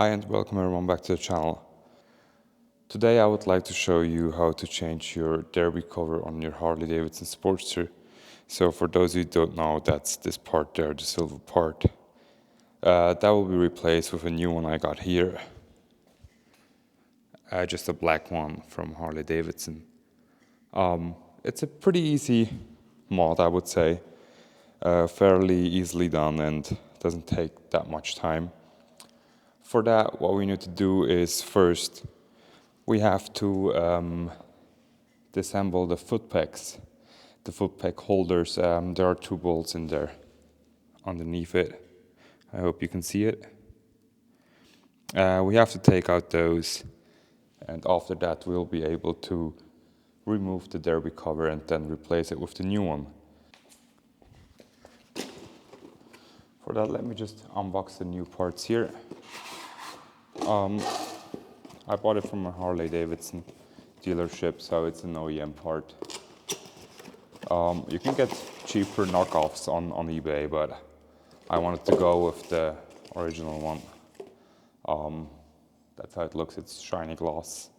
Hi and welcome everyone back to the channel. Today I would like to show you how to change your derby cover on your Harley Davidson Sportster. So for those who don't know, that's this part there, the silver part. That will be replaced with a new one I got here. Just a black one from Harley Davidson. It's a pretty easy mod, I would say. Fairly easily done and doesn't take that much time. For that, what we need to do is first we have to disassemble the footpegs, the footpeg holders. There are two bolts in there underneath it. I hope you can see it. We have to take out those, and after that we'll be able to remove the derby cover and then replace it with the new one. For that, let me just unbox the new parts here. I bought it from a Harley Davidson dealership, so it's an OEM part. You can get cheaper knockoffs on eBay, but I wanted to go with the original one. That's how it looks. It's shiny gloss,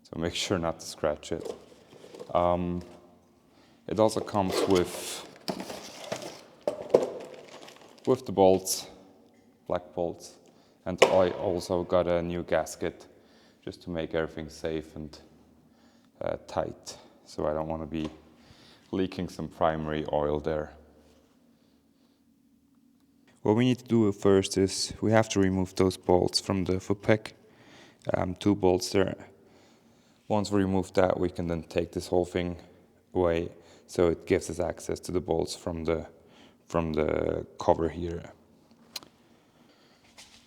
so make sure not to scratch it. It also comes with the bolts, black bolts, and I also got a new gasket just to make everything safe and tight, so I don't want to be leaking some primary oil there. What we need to do first is we have to remove those bolts from the footpeg, two bolts there. Once we remove that, we can then take this whole thing away, so it gives us access to the bolts from the cover here.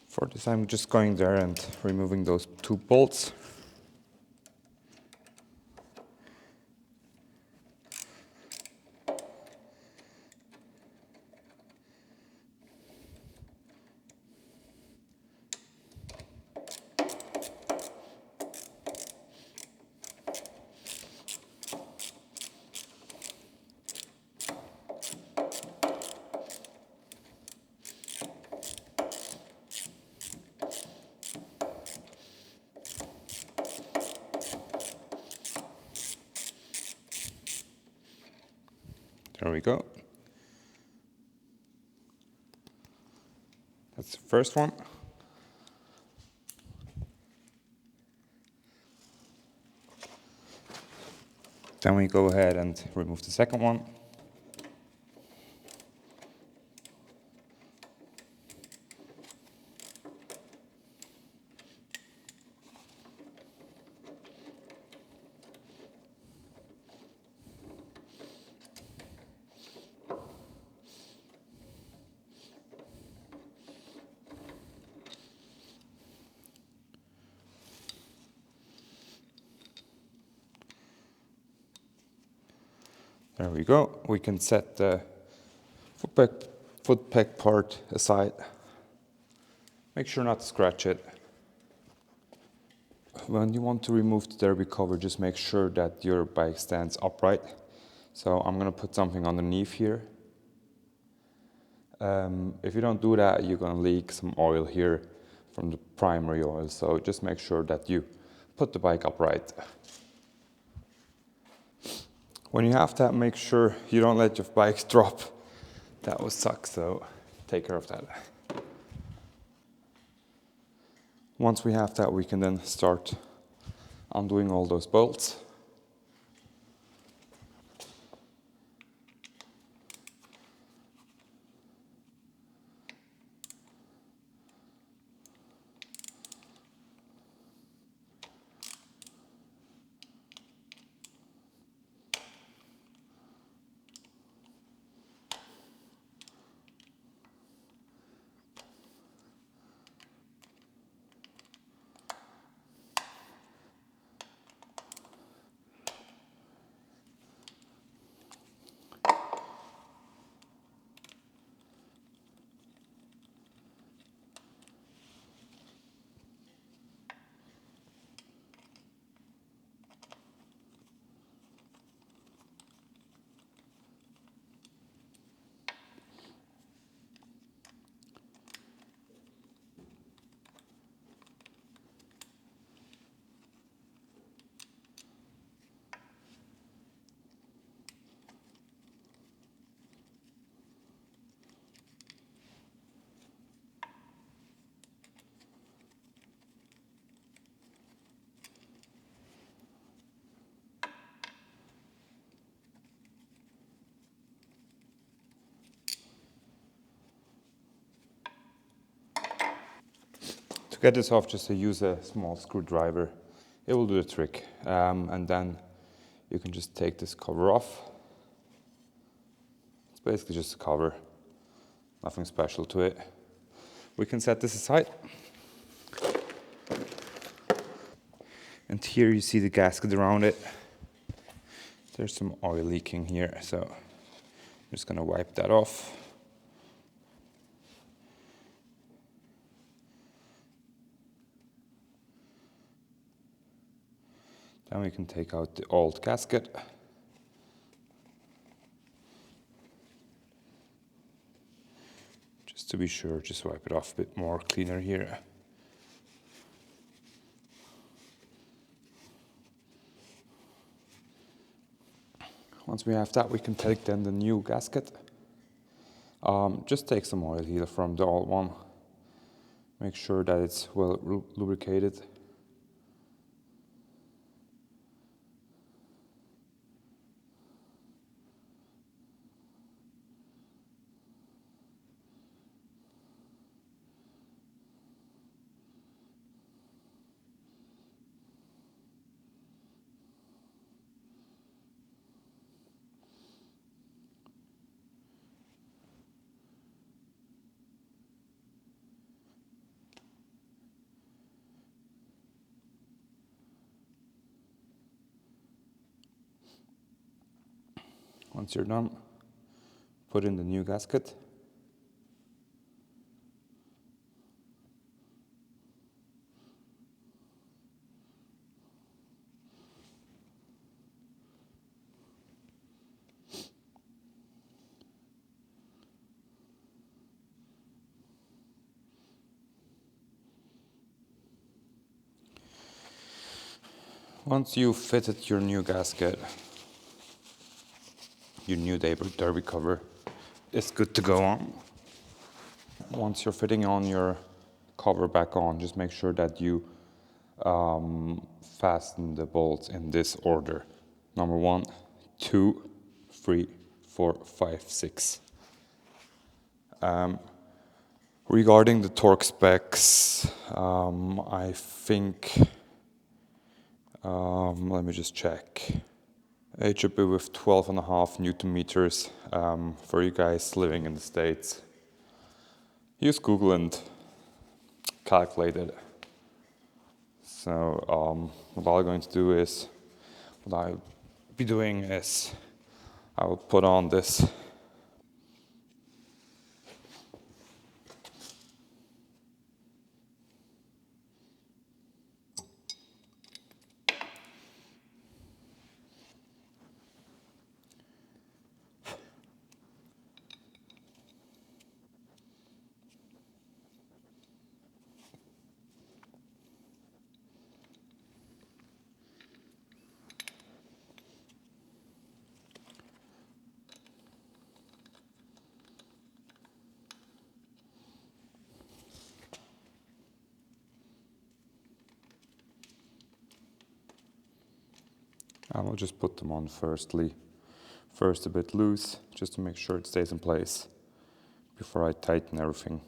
For this, I'm just going there and removing those two bolts. There we go. That's the first one. Then we go ahead and remove the second one. There we go. We can set the footpeg part aside. Make sure not to scratch it. When you want to remove the derby cover, just make sure that your bike stands upright. So I'm going to put something underneath here. If you don't do that, you're going to leak some oil here from the primary oil. So just make sure that you put the bike upright. When you have that, make sure you don't let your bike drop. That would suck, so take care of that. Once we have that, we can then start undoing all those bolts. To get this off, just use a small screwdriver. It will do the trick. And then you can just take this cover off. It's basically just a cover, nothing special to it. We can set this aside. And here you see the gasket around it. There's some oil leaking here, so I'm just gonna wipe that off. Then we can take out the old gasket. Just to be sure, just wipe it off a bit more cleaner here. Once we have that, we can take then the new gasket. Just take some oil here from the old one. Make sure that it's well lubricated. Once you're done, put in the new gasket. Once you've fitted your new gasket, your new derby cover is good to go on. Once you're fitting on your cover back on, just make sure that you fasten the bolts in this order. Number 1, 2, 3, 4, 5, 6. Regarding the torque specs, I think, let me just check. It should be with 12.5 Newton meters. For you guys living in the States, use Google and calculate it. So what I'm going to do is, what I'll be doing is, I will put on this I will just put them on first a bit loose, just to make sure it stays in place before I tighten everything.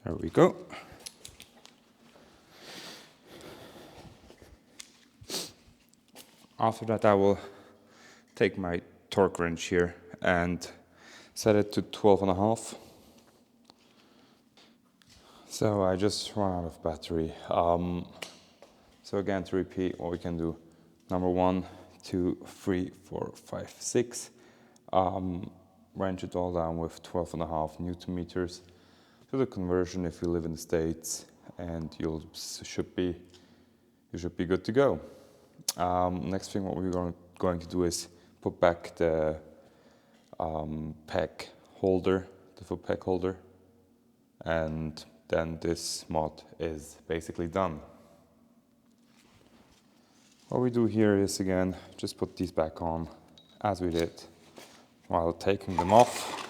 There we go. After that, I will take my torque wrench here and set it to 12.5. So I just ran out of battery. So again, to repeat, what we can do: number 1, 2, 3, 4, 5, 6. Wrench it all down with 12.5 Newton meters. Do the conversion if you live in the States, and you should be good to go. Next thing, what we're going to do is put back the peg holder, the foot peg holder, and then this mod is basically done. What we do here is, again, just put these back on as we did while taking them off.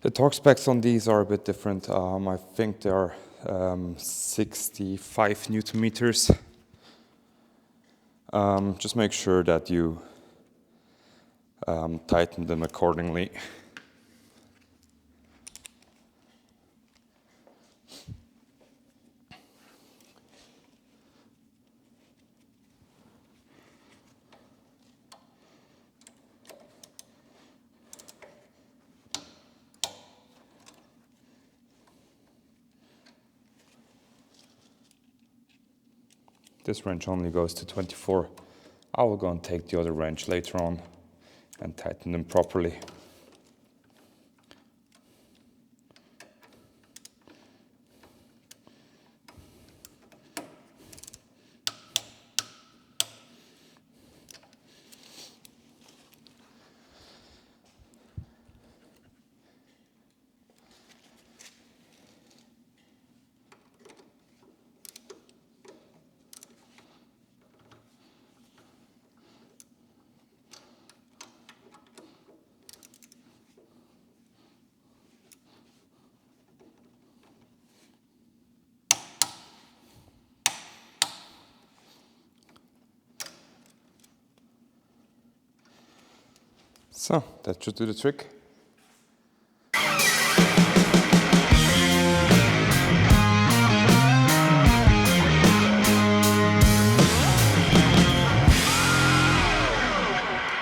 The torque specs on these are a bit different. I think they are 65 Newton meters. Just make sure that you tighten them accordingly. This wrench only goes to 24. I will go and take the other wrench later on and tighten them properly. So that should do the trick.